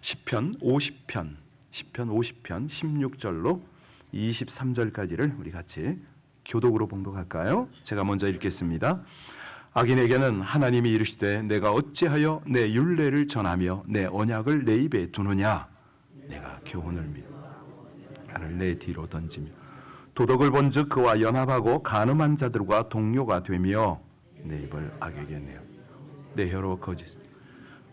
시편 50편 16절로 23절까지를 우리 같이 교독으로 봉독할까요? 제가 먼저 읽겠습니다. 악인에게는 하나님이 이르시되 내가 어찌하여 내 율례를 전하며 내 언약을 내 입에 두느냐. 내가 교훈을 믿어 나를 내 뒤로 던지며 도덕을 본즉 그와 연합하고 간음한 자들과 동료가 되며 내 입을 악에게 내어 내 혀로 거짓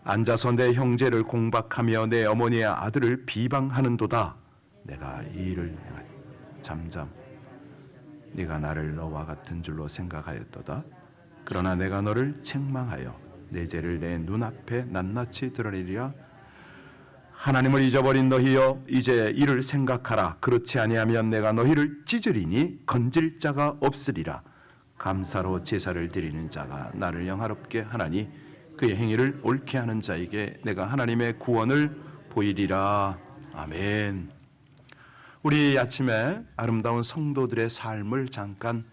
앉아서 내 형제를 공박하며 내 어머니의 아들을 비방하는도다. 내가 이 일을 행하여 잠잠 네가 나를 너와 같은 줄로 생각하였도다. 그러나 내가 너를 책망하여 내 죄를 내 눈앞에 낱낱이 드러내리라. 하나님을 잊어버린 너희여 이제 이를 생각하라. 그렇지 아니하면 내가 너희를 찢으리니 건질 자가 없으리라. 감사로 제사를 드리는 자가 나를 영화롭게 하나니 그의 행위를 옳게 하는 자에게 내가 하나님의 구원을 보이리라. 아멘. 우리 아침에 아름다운 성도들의 삶을 잠깐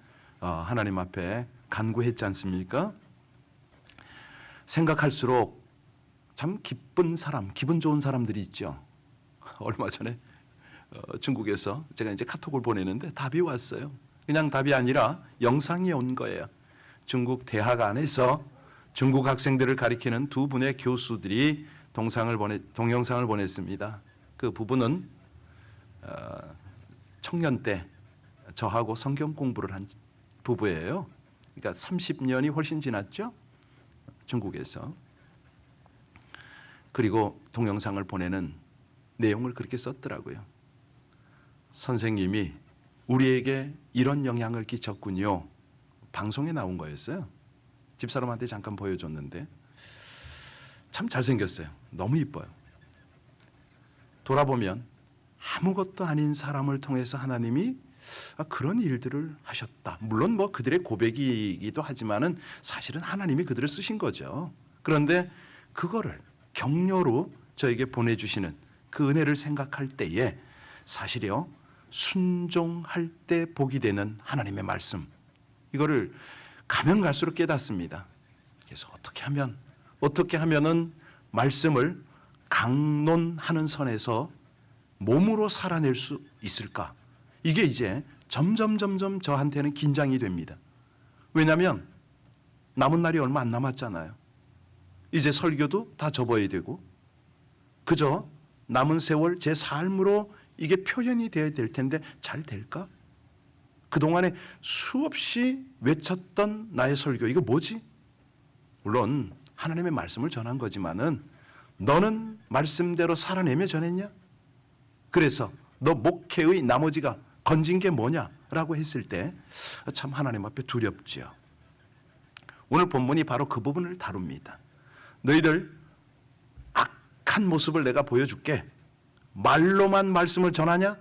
하나님 앞에 간구했지 않습니까? 생각할수록 참 기쁜 사람, 기분 좋은 사람들이 있죠. 얼마 전에 중국에서 제가 이제 카톡을 보내는데 답이 왔어요. 그냥 답이 아니라 영상이 온 거예요. 중국 대학 안에서 중국 학생들을 가리키는 두 분의 교수들이 동영상을 보냈습니다. 그 부부는 청년 때 저하고 성경 공부를 한 부부예요. 그러니까 30년이 훨씬 지났죠. 중국에서. 그리고 동영상을 보내는 내용을 그렇게 썼더라고요. 선생님이 우리에게 이런 영향을 끼쳤군요. 방송에 나온 거였어요. 집사람한테 잠깐 보여줬는데 참 잘생겼어요. 너무 이뻐요. 돌아보면 아무것도 아닌 사람을 통해서 하나님이 그런 일들을 하셨다. 물론 뭐 그들의 고백이기도 하지만은 사실은 하나님이 그들을 쓰신 거죠. 그런데 그거를 격려로 저에게 보내주시는 그 은혜를 생각할 때에 사실이요, 순종할 때 복이 되는 하나님의 말씀, 이거를 가면 갈수록 깨닫습니다. 그래서 어떻게 하면은 말씀을 강론하는 선에서 몸으로 살아낼 수 있을까? 이게 이제 점점 저한테는 긴장이 됩니다. 왜냐하면 남은 날이 얼마 안 남았잖아요. 이제 설교도 다 접어야 되고 그저 남은 세월 제 삶으로 이게 표현이 되어야 될 텐데 잘 될까? 그동안에 수없이 외쳤던 나의 설교, 이거 뭐지? 물론 하나님의 말씀을 전한 거지만은 너는 말씀대로 살아내며 전했냐? 그래서 너 목회의 나머지가 건진 게 뭐냐라고 했을 때 참 하나님 앞에 두렵지요. 오늘 본문이 바로 그 부분을 다룹니다. 너희들 악한 모습을 내가 보여줄게. 말로만 말씀을 전하냐?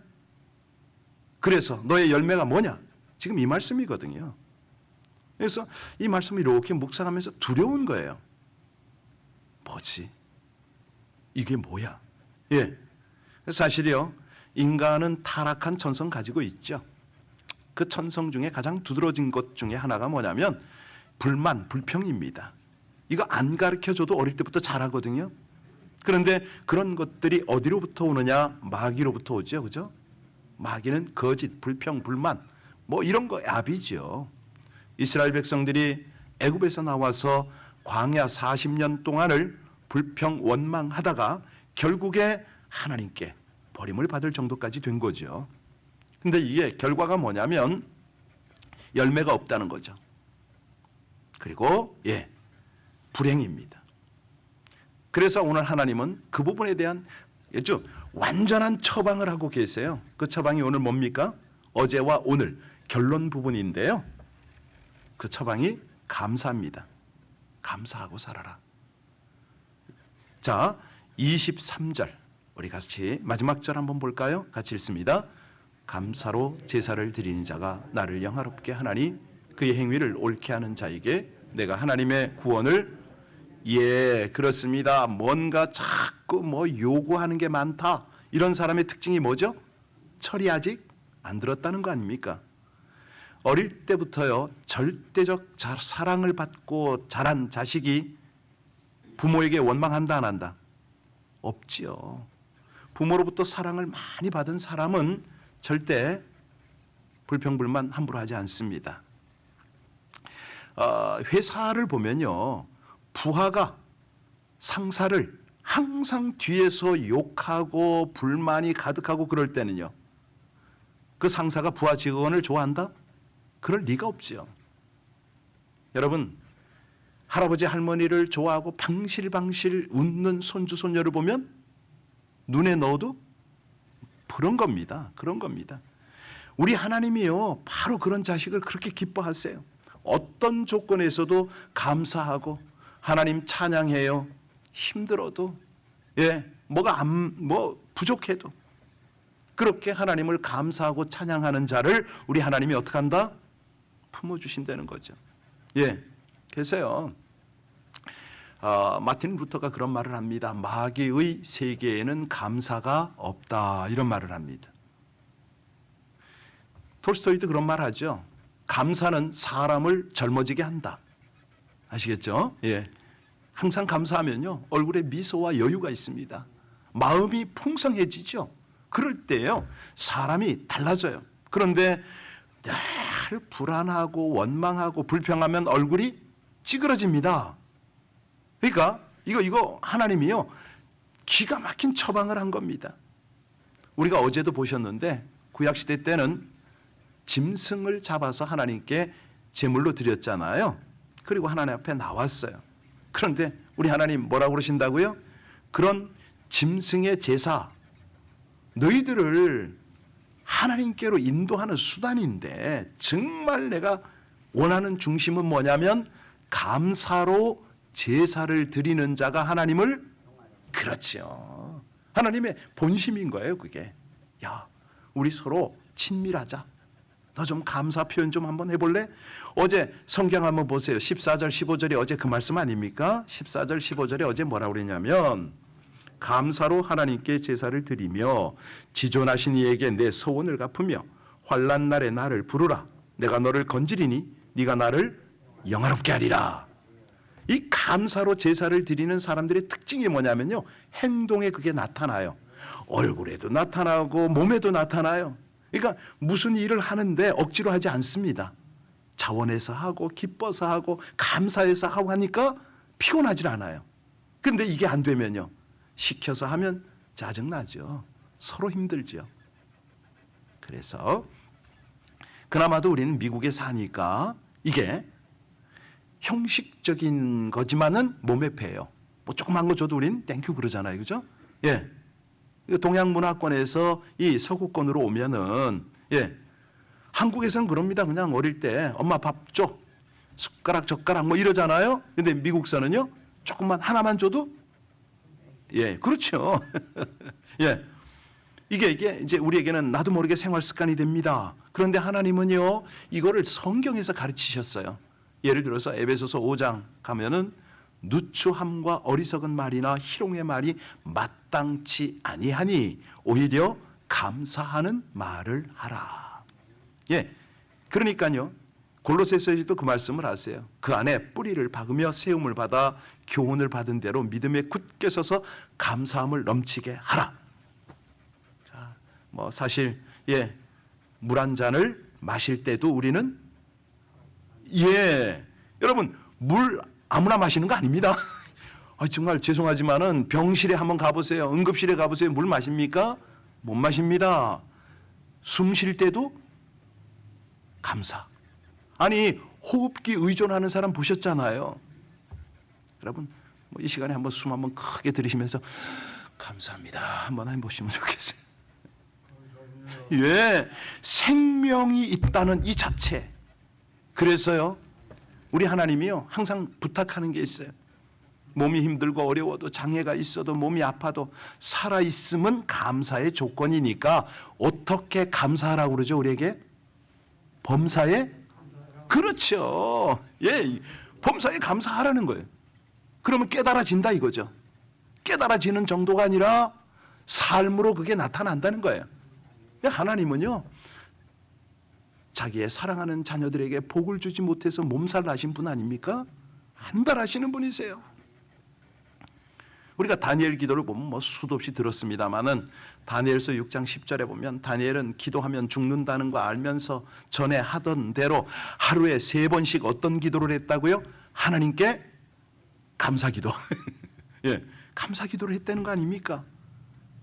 그래서 너의 열매가 뭐냐? 지금 이 말씀이거든요. 그래서 이 말씀을 이렇게 묵상하면서 두려운 거예요. 뭐지? 이게 뭐야? 예. 사실이요, 인간은 타락한 천성 가지고 있죠. 그 천성 중에 가장 두드러진 것 중에 하나가 뭐냐면 불만, 불평입니다. 이거 안 가르쳐줘도 어릴 때부터 잘하거든요. 그런데 그런 것들이 어디로부터 오느냐? 마귀로부터 오죠. 그죠? 마귀는 거짓, 불평, 불만 뭐 이런 거 압이죠. 이스라엘 백성들이 애굽에서 나와서 광야 40년 동안을 불평, 원망하다가 결국에 하나님께 버림을 받을 정도까지 된 거죠. 근데 이게 결과가 뭐냐면 열매가 없다는 거죠. 그리고 불행입니다. 그래서 오늘 하나님은 그 부분에 대한 아주 완전한 처방을 하고 계세요. 그 처방이 오늘 뭡니까? 어제와 오늘 결론 부분인데요. 그 처방이 감사입니다. 감사하고 살아라. 자, 23절 우리 같이 마지막 절 한번 볼까요? 같이 읽습니다. 감사로 제사를 드리는 자가 나를 영화롭게 하나니 그의 행위를 옳게 하는 자에게 내가 하나님의 구원을 그렇습니다. 뭔가 자꾸 요구하는 게 많다. 이런 사람의 특징이 뭐죠? 철이 아직 안 들었다는 거 아닙니까? 어릴 때부터요, 절대적 사랑을 받고 자란 자식이 부모에게 원망한다 안 한다? 없지요. 부모로부터 사랑을 많이 받은 사람은 절대 불평불만 함부로 하지 않습니다. 회사를 보면요, 부하가 상사를 항상 뒤에서 욕하고 불만이 가득하고 그럴 때는요, 그 상사가 부하 직원을 좋아한다? 그럴 리가 없지요. 여러분, 할아버지 할머니를 좋아하고 방실방실 웃는 손주 손녀를 보면 눈에 넣어도 그런 겁니다. 그런 겁니다. 우리 하나님이요, 바로 그런 자식을 그렇게 기뻐하세요. 어떤 조건에서도 감사하고 하나님 찬양해요. 힘들어도, 뭐 부족해도 그렇게 하나님을 감사하고 찬양하는 자를 우리 하나님이 어떻게 한다? 품어주신다는 거죠. 그래서요, 마틴 루터가 그런 말을 합니다. 마귀의 세계에는 감사가 없다, 이런 말을 합니다. 톨스토이도 그런 말 하죠. 감사는 사람을 젊어지게 한다. 아시겠죠? 항상 감사하면요, 얼굴에 미소와 여유가 있습니다. 마음이 풍성해지죠. 그럴 때요, 사람이 달라져요. 그런데 늘 불안하고 원망하고 불평하면 얼굴이 찌그러집니다. 그러니까 이거 하나님이요, 기가 막힌 처방을 한 겁니다. 우리가 어제도 보셨는데 구약시대 때는 짐승을 잡아서 하나님께 제물로 드렸잖아요. 그리고 하나님 앞에 나왔어요. 그런데 우리 하나님 뭐라고 그러신다고요? 그런 짐승의 제사, 너희들을 하나님께로 인도하는 수단인데 정말 내가 원하는 중심은 뭐냐면 감사로 제사를 드리는 자가 하나님을, 그렇지요, 하나님의 본심인 거예요. 그게, 야, 우리 서로 친밀하자. 너 좀 감사 표현 좀 한번 해볼래? 어제 성경 한번 보세요. 14절 15절이 어제 그 말씀 아닙니까? 14절 15절에 어제 뭐라고 그랬냐면, 감사로 하나님께 제사를 드리며 지존하신 이에게 내 소원을 갚으며 환난 날에 나를 부르라. 내가 너를 건지리니 네가 나를 영화롭게 하리라. 이 감사로 제사를 드리는 사람들의 특징이 뭐냐면요, 행동에 그게 나타나요. 얼굴에도 나타나고 몸에도 나타나요. 그러니까 무슨 일을 하는데 억지로 하지 않습니다. 자원해서 하고 기뻐서 하고 감사해서 하고 하니까 피곤하질 않아요. 그런데 이게 안 되면요, 시켜서 하면 짜증나죠. 서로 힘들죠. 그래서 그나마도 우리는 미국에 사니까 이게 형식적인 거지만은 몸에 배요. 뭐 조그만 거 줘도 우리는 땡큐 그러잖아요. 그죠? 동양 문화권에서 이 서구권으로 오면은, 한국에서는 그럽니다. 그냥 어릴 때 엄마 밥 줘. 숟가락 젓가락 뭐 이러잖아요. 근데 미국서는요, 조금만 하나만 줘도, 그렇죠. 이게 이제 우리에게는 나도 모르게 생활 습관이 됩니다. 그런데 하나님은요, 이거를 성경에서 가르치셨어요. 예를 들어서 에베소서 5장 가면은 누추함과 어리석은 말이나 희롱의 말이 마땅치 아니하니 오히려 감사하는 말을 하라. 그러니까요, 골로새서에도 그 말씀을 하세요. 그 안에 뿌리를 박으며 세움을 받아 교훈을 받은 대로 믿음에 굳게 서서 감사함을 넘치게 하라. 자, 뭐 사실 물 한 잔을 마실 때도 우리는 여러분, 물 아무나 마시는 거 아닙니다. 정말 죄송하지만은 병실에 한번 가보세요. 응급실에 가보세요. 물 마십니까? 못 마십니다. 숨 쉴 때도 감사. 아니, 호흡기 의존하는 사람 보셨잖아요. 여러분, 이 시간에 한번 숨 한번 크게 들이시면서 감사합니다 한번 해보시면 좋겠어요. 생명이 있다는 이 자체. 그래서요, 우리 하나님이요, 항상 부탁하는 게 있어요. 몸이 힘들고 어려워도, 장애가 있어도, 몸이 아파도 살아있음은 감사의 조건이니까 어떻게 감사하라고 그러죠? 우리에게 범사에, 그렇죠. 범사에 감사하라는 거예요. 그러면 깨달아진다 이거죠. 깨달아지는 정도가 아니라 삶으로 그게 나타난다는 거예요. 하나님은요, 자기의 사랑하는 자녀들에게 복을 주지 못해서 몸살 나신 분 아닙니까? 안달하시는 분이세요. 우리가 다니엘 기도를 보면 뭐 수도 없이 들었습니다마는 다니엘서 6장 10절에 보면 다니엘은 기도하면 죽는다는 거 알면서 전에 하던 대로 하루에 3번씩 어떤 기도를 했다고요? 하나님께 감사기도. 예, 감사기도를 했다는 거 아닙니까?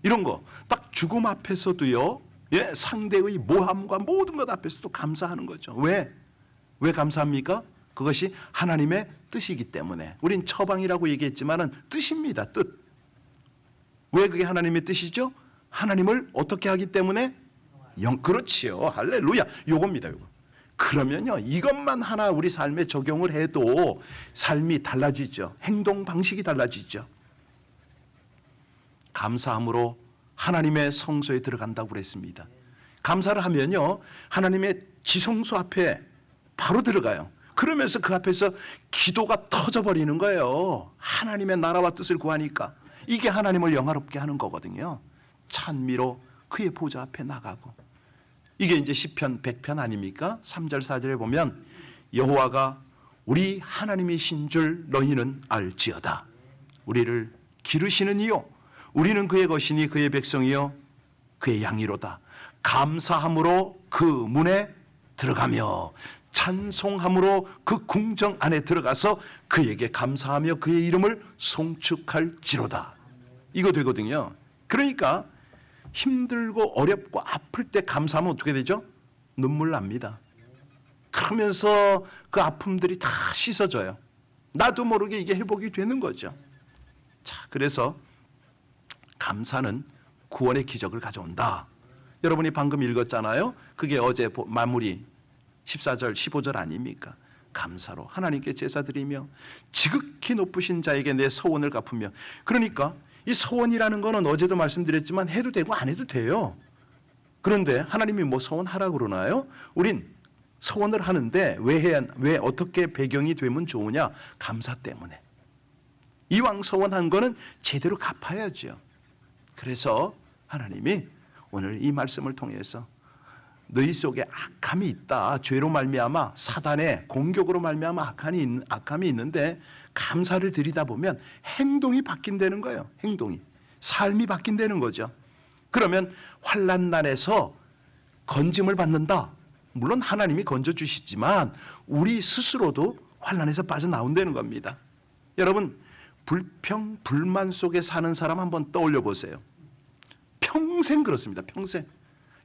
이런 거 딱 죽음 앞에서도요. 예, 상대의 모함과 모든 것 앞에서도 감사하는 거죠. 왜 감사합니까? 그것이 하나님의 뜻이기 때문에. 우린 처방이라고 얘기했지만은 뜻입니다. 뜻. 왜 그게 하나님의 뜻이죠? 하나님을 어떻게 하기 때문에? 그렇지요. 할렐루야. 요겁니다. 요거. 그러면요, 이것만 하나 우리 삶에 적용을 해도 삶이 달라지죠. 행동 방식이 달라지죠. 감사함으로 하나님의 성소에 들어간다고 그랬습니다. 감사를 하면요, 하나님의 지성소 앞에 바로 들어가요. 그러면서 그 앞에서 기도가 터져버리는 거예요. 하나님의 나라와 뜻을 구하니까. 이게 하나님을 영화롭게 하는 거거든요. 찬미로 그의 보좌 앞에 나가고. 이게 이제 시편 100편 아닙니까? 3절 4절에 보면 여호와가 우리 하나님이신 줄 너희는 알지어다. 우리를 기르시는 이요 우리는 그의 것이니 그의 백성이요 그의 양이로다. 감사함으로 그 문에 들어가며 찬송함으로 그 궁정 안에 들어가서 그에게 감사하며 그의 이름을 송축할지로다. 이거 되거든요. 그러니까 힘들고 어렵고 아플 때 감사하면 어떻게 되죠? 눈물 납니다. 그러면서 그 아픔들이 다 씻어져요. 나도 모르게 이게 회복이 되는 거죠. 자, 그래서 감사는 구원의 기적을 가져온다. 여러분이 방금 읽었잖아요. 그게 어제 마무리 14절 15절 아닙니까? 감사로 하나님께 제사드리며 지극히 높으신 자에게 내 서원을 갚으며. 그러니까 이 서원이라는 거는 어제도 말씀드렸지만 해도 되고 안 해도 돼요. 그런데 하나님이 뭐 서원하라고 그러나요? 우린 서원을 하는데 왜 어떻게 배경이 되면 좋으냐? 감사 때문에. 이왕 서원한 거는 제대로 갚아야죠. 그래서 하나님이 오늘 이 말씀을 통해서 너희 속에 악함이 있다. 죄로 말미암아 사단의 공격으로 말미암아 악함이 있는데 감사를 드리다 보면 행동이 바뀐다는 거예요. 행동이. 삶이 바뀐다는 거죠. 그러면 환난 날에서 건짐을 받는다. 물론 하나님이 건져주시지만 우리 스스로도 환난에서 빠져나온다는 겁니다. 여러분, 불평, 불만 속에 사는 사람 한번 떠올려 보세요. 평생 그렇습니다. 평생.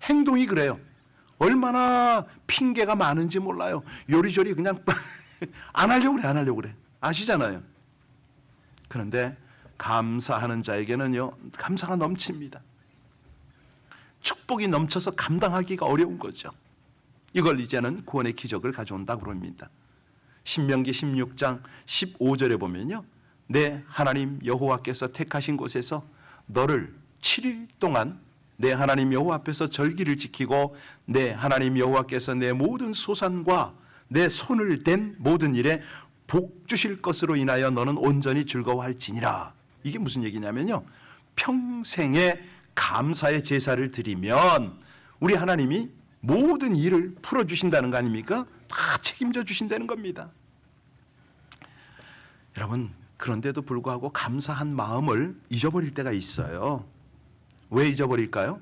행동이 그래요. 얼마나 핑계가 많은지 몰라요. 요리조리 그냥 안 하려고 그래. 아시잖아요. 그런데 감사하는 자에게는요, 감사가 넘칩니다. 축복이 넘쳐서 감당하기가 어려운 거죠. 이걸 이제는 구원의 기적을 가져온다고 합니다. 신명기 16장 15절에 보면요, 내 하나님 여호와께서 택하신 곳에서 너를 7일 동안 내 하나님 여호와 앞에서 절기를 지키고 내 하나님 여호와께서 내 모든 소산과 내 손을 댄 모든 일에 복 주실 것으로 인하여 너는 온전히 즐거워할지니라. 이게 무슨 얘기냐면요, 평생에 감사의 제사를 드리면 우리 하나님이 모든 일을 풀어주신다는 거 아닙니까? 다 책임져 주신다는 겁니다. 여러분, 그런데도 불구하고 감사한 마음을 잊어버릴 때가 있어요. 왜 잊어버릴까요?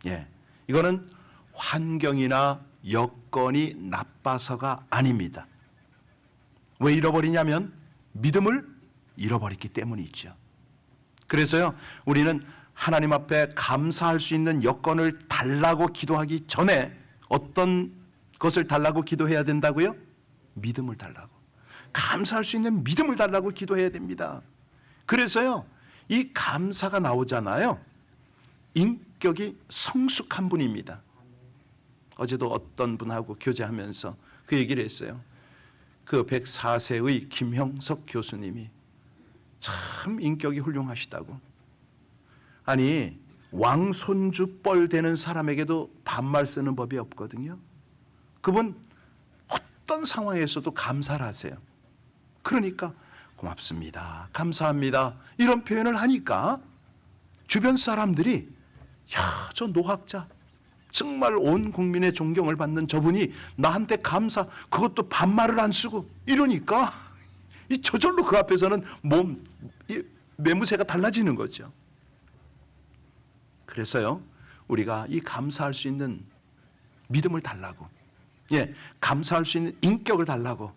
예, 이거는 환경이나 여건이 나빠서가 아닙니다. 왜 잃어버리냐면 믿음을 잃어버렸기 때문이죠. 그래서요, 우리는 하나님 앞에 감사할 수 있는 여건을 달라고 기도하기 전에 어떤 것을 달라고 기도해야 된다고요? 믿음을 달라고. 감사할 수 있는 믿음을 달라고 기도해야 됩니다. 그래서요, 이 감사가 나오잖아요. 인격이 성숙한 분입니다. 어제도 어떤 분하고 교제하면서 그 얘기를 했어요. 그 104세의 김형석 교수님이 참 인격이 훌륭하시다고. 아니, 왕손주 뻘 되는 사람에게도 반말 쓰는 법이 없거든요. 그분 어떤 상황에서도 감사를 하세요. 그러니까 고맙습니다, 감사합니다, 이런 표현을 하니까 주변 사람들이 야, 저 노학자 정말 온 국민의 존경을 받는 저분이 나한테 감사, 그것도 반말을 안 쓰고 이러니까 저절로 그 앞에서는 매무새가 달라지는 거죠. 그래서요, 우리가 이 감사할 수 있는 믿음을 달라고, 감사할 수 있는 인격을 달라고,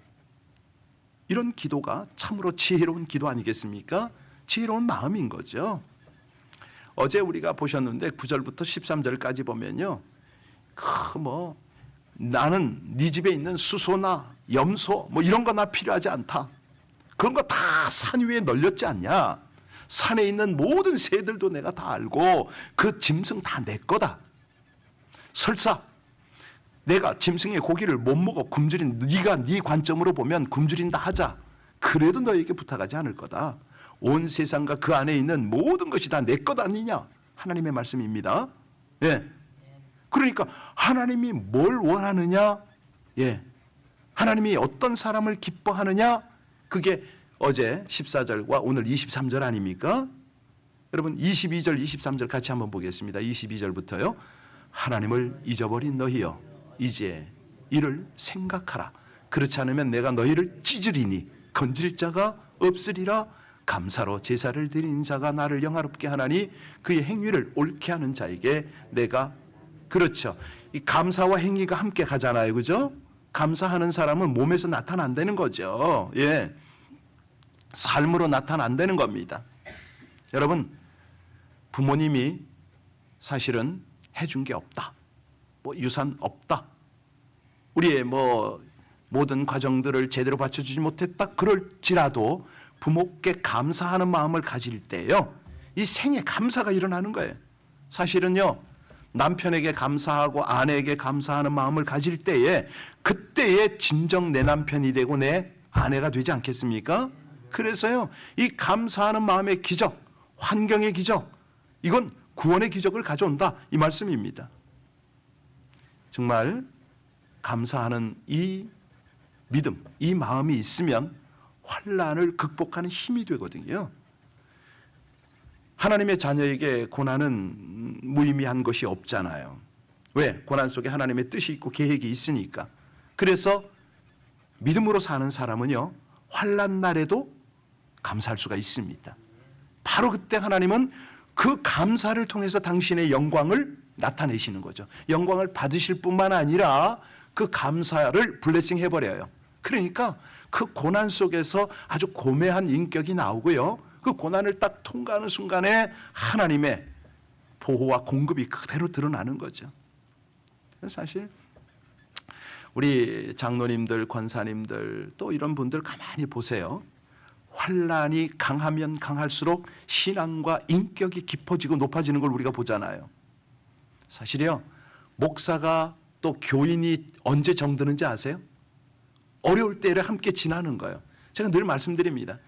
이런 기도가 참으로 지혜로운 기도 아니겠습니까? 지혜로운 마음인 거죠. 어제 우리가 보셨는데 9절부터 13절까지 보면요, 나는 네 집에 있는 수소나 염소 이런 거 나 필요하지 않다. 그런 거 다 산 위에 널렸지 않냐? 산에 있는 모든 새들도 내가 다 알고 그 짐승 다 내 거다. 설사 내가 짐승의 고기를 못 먹어 굶주린, 네가 네 관점으로 보면 굶주린다 하자. 그래도 너에게 부탁하지 않을 거다. 온 세상과 그 안에 있는 모든 것이 다 내 것 아니냐? 하나님의 말씀입니다. 그러니까 하나님이 뭘 원하느냐? 하나님이 어떤 사람을 기뻐하느냐? 그게 어제 14절과 오늘 23절 아닙니까? 여러분 22절, 23절 같이 한번 보겠습니다. 22절부터요. 하나님을 잊어버린 너희여, 이제 이를 생각하라. 그렇지 않으면 내가 너희를 찢으리니 건질 자가 없으리라. 감사로 제사를 드리는 자가 나를 영화롭게 하나니 그의 행위를 옳게 하는 자에게 내가, 그렇죠, 이 감사와 행위가 함께 가잖아요, 그죠? 감사하는 사람은 몸에서 나타난다는 거죠. 삶으로 나타난다는 겁니다. 여러분, 부모님이 사실은 해준 게 없다, 유산 없다, 우리의 모든 과정들을 제대로 받쳐주지 못했다, 그럴지라도 부모께 감사하는 마음을 가질 때요, 이 생에 감사가 일어나는 거예요. 사실은요, 남편에게 감사하고 아내에게 감사하는 마음을 가질 때에 그때에 진정 내 남편이 되고 내 아내가 되지 않겠습니까? 그래서요, 이 감사하는 마음의 기적, 환경의 기적, 이건 구원의 기적을 가져온다, 이 말씀입니다. 정말 감사하는 이 믿음, 이 마음이 있으면 환난을 극복하는 힘이 되거든요. 하나님의 자녀에게 고난은 무의미한 것이 없잖아요. 왜? 고난 속에 하나님의 뜻이 있고 계획이 있으니까. 그래서 믿음으로 사는 사람은요, 환난 날에도 감사할 수가 있습니다. 바로 그때 하나님은 그 감사를 통해서 당신의 영광을 나타내시는 거죠. 영광을 받으실 뿐만 아니라 그 감사를 블레싱 해버려요. 그러니까 그 고난 속에서 아주 고매한 인격이 나오고요, 그 고난을 딱 통과하는 순간에 하나님의 보호와 공급이 그대로 드러나는 거죠. 사실 우리 장로님들, 권사님들 또 이런 분들 가만히 보세요. 환난이 강하면 강할수록 신앙과 인격이 깊어지고 높아지는 걸 우리가 보잖아요. 사실이요, 목사가 또 교인이 언제 정드는지 아세요? 어려울 때를 함께 지나는 거예요. 제가 늘 말씀드립니다.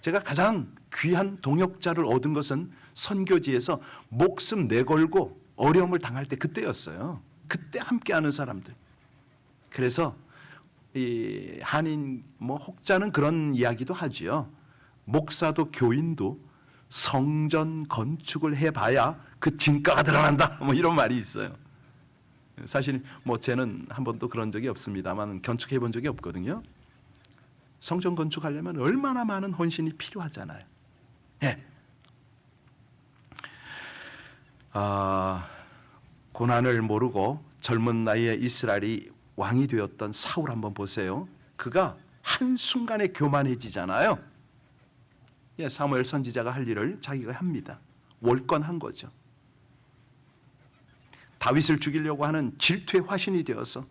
제가 가장 귀한 동역자를 얻은 것은 선교지에서 목숨 내걸고 어려움을 당할 때 그때였어요. 그때 함께하는 사람들. 그래서 이 한인 혹자는 그런 이야기도 하지요. 목사도 교인도 성전 건축을 해봐야 그 진가가 드러난다, 이런 말이 있어요. 사실 쟤는 한 번도 그런 적이 없습니다만 건축해 본 적이 없거든요. 성전 건축하려면 얼마나 많은 헌신이 필요하잖아요. 고난을 모르고 젊은 나이에 이스라엘이 왕이 되었던 사울 한번 보세요. 그가 한순간에 교만해지잖아요. 사무엘 선지자가 할 일을 자기가 합니다. 월권한 거죠. 다윗을 죽이려고 하는 질투의 화신이 되어서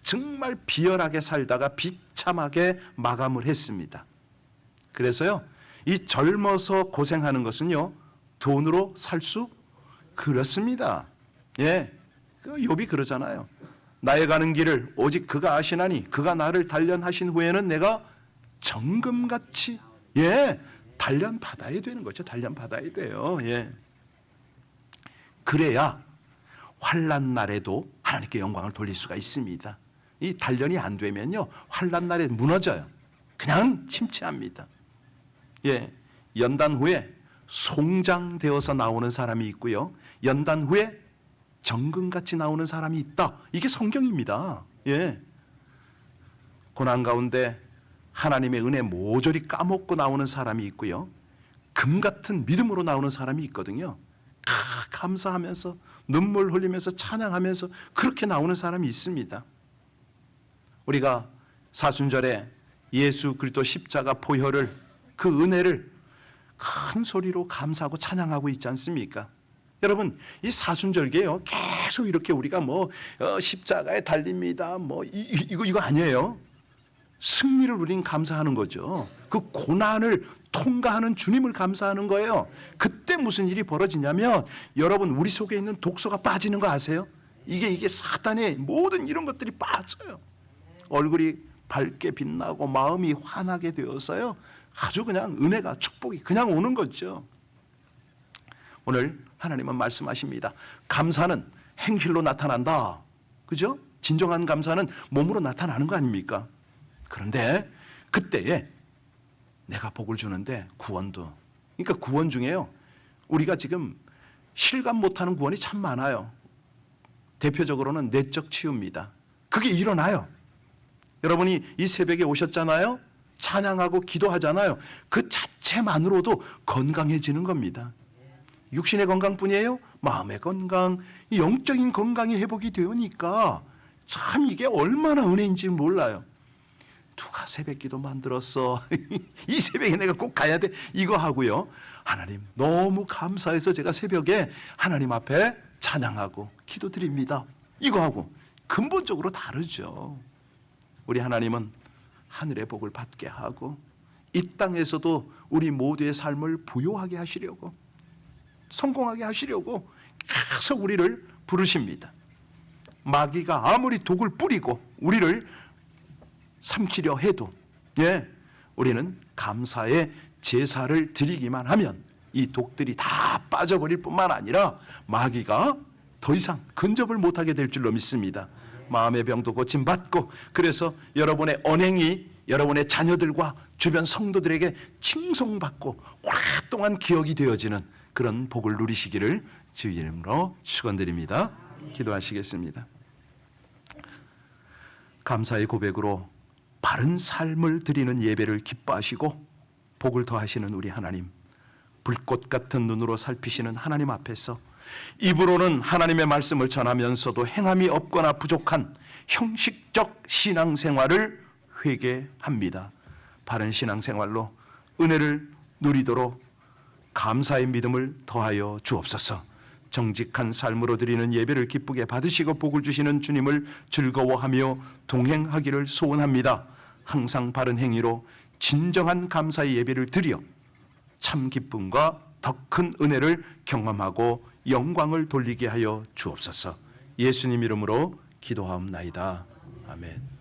정말 비열하게 살다가 비참하게 마감을 했습니다. 그래서요, 이 젊어서 고생하는 것은요, 돈으로 살 수, 그렇습니다. 그 욥이 그러잖아요. 나의 가는 길을 오직 그가 아시나니 그가 나를 단련하신 후에는 내가 정금같이 단련 받아야 되는 거죠. 단련 받아야 돼요. 그래야 환난 날에도 하나님께 영광을 돌릴 수가 있습니다. 이 단련이 안 되면요, 환난 날에 무너져요. 그냥 침체합니다. 연단 후에 송장되어서 나오는 사람이 있고요, 연단 후에 정금같이 나오는 사람이 있다. 이게 성경입니다. 고난 가운데 하나님의 은혜 모조리 까먹고 나오는 사람이 있고요, 금 같은 믿음으로 나오는 사람이 있거든요. 감사하면서 눈물 흘리면서 찬양하면서 그렇게 나오는 사람이 있습니다. 우리가 사순절에 예수 그리스도 십자가 보혈을, 그 은혜를 큰 소리로 감사하고 찬양하고 있지 않습니까? 여러분, 이 사순절기에요, 계속 이렇게 우리가 십자가에 달립니다, 이거 아니에요. 승리를 우린 감사하는 거죠. 그 고난을 통과하는 주님을 감사하는 거예요. 그때 무슨 일이 벌어지냐면, 여러분, 우리 속에 있는 독소가 빠지는 거 아세요? 이게 사탄의 모든 이런 것들이 빠져요. 얼굴이 밝게 빛나고 마음이 환하게 되어서요, 아주 그냥 은혜가, 축복이 그냥 오는 거죠. 오늘 하나님은 말씀하십니다. 감사는 행실로 나타난다. 그죠? 진정한 감사는 몸으로 나타나는 거 아닙니까? 그런데 그때에 내가 복을 주는데 구원도, 그러니까 구원 중에요, 우리가 지금 실감 못하는 구원이 참 많아요. 대표적으로는 내적 치유입니다. 그게 일어나요. 여러분이 이 새벽에 오셨잖아요. 찬양하고 기도하잖아요. 그 자체만으로도 건강해지는 겁니다. 육신의 건강뿐이에요. 마음의 건강, 영적인 건강이 회복이 되니까 참 이게 얼마나 은혜인지 몰라요. 누가 새벽기도 만들었어? 이 새벽에 내가 꼭 가야 돼? 이거 하고요, 하나님 너무 감사해서 제가 새벽에 하나님 앞에 찬양하고 기도드립니다, 이거 하고 근본적으로 다르죠. 우리 하나님은 하늘의 복을 받게 하고 이 땅에서도 우리 모두의 삶을 부요하게 하시려고, 성공하게 하시려고 계속 우리를 부르십니다. 마귀가 아무리 독을 뿌리고 우리를 삼키려 해도 우리는 감사의 제사를 드리기만 하면 이 독들이 다 빠져버릴 뿐만 아니라 마귀가 더 이상 근접을 못하게 될 줄로 믿습니다. 마음의 병도 고침받고, 그래서 여러분의 언행이 여러분의 자녀들과 주변 성도들에게 칭송받고 오랫동안 기억이 되어지는 그런 복을 누리시기를 주의 이름으로 축원드립니다. 기도하시겠습니다. 감사의 고백으로 바른 삶을 드리는 예배를 기뻐하시고 복을 더하시는 우리 하나님, 불꽃 같은 눈으로 살피시는 하나님 앞에서 입으로는 하나님의 말씀을 전하면서도 행함이 없거나 부족한 형식적 신앙생활을 회개합니다. 바른 신앙생활로 은혜를 누리도록 감사의 믿음을 더하여 주옵소서. 정직한 삶으로 드리는 예배를 기쁘게 받으시고 복을 주시는 주님을 즐거워하며 동행하기를 소원합니다. 항상 바른 행위로 진정한 감사의 예배를 드려 참 기쁨과 더 큰 은혜를 경험하고 영광을 돌리게 하여 주옵소서. 예수님 이름으로 기도하옵나이다. 아멘.